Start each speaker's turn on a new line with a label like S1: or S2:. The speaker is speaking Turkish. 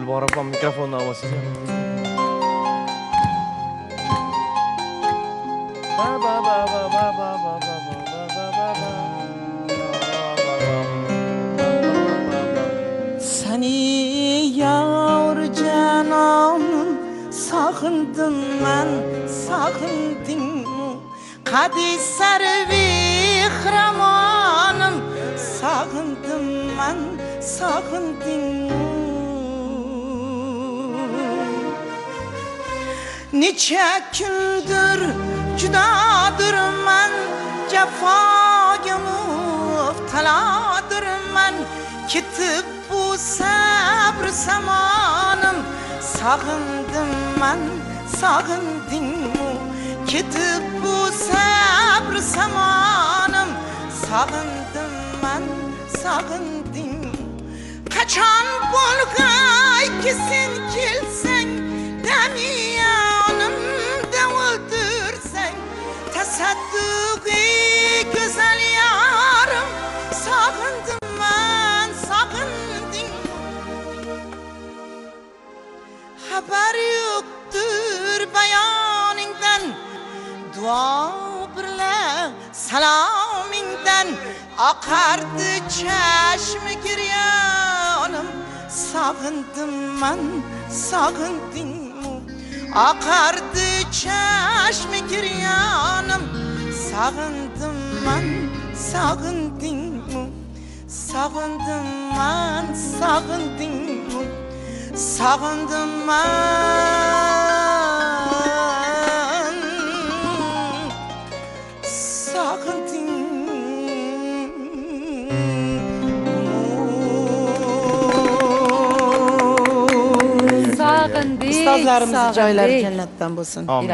S1: Gülbahar mikrofondan almasın.
S2: Seni yavru cananım sağındım ben sağındım Kadi sarvi hramanım sağındım ben sağındım Nice gündür judadır ben cefaya muftaladır ben Kitip bu sabr zamanım sağındım ben sağındım Kitip bu sabr zamanım sağındım ben sağındım Kaçan bulgay ki sen kilsen demiyanım devildirsen Tasadduki güzel yarım sağındım ben sağındım Haber yoktur bayanından Dua birle salaminden Akardı çeşmi giryanım Sağındım ben sağındım Akardı çeşmi giryanım Sağındım ben sağındım Sağındım ben sağındım Sağındım ben
S3: Sağındık.
S2: Ustazlarımızın joylari cennetten bo'lsin.
S1: Amin.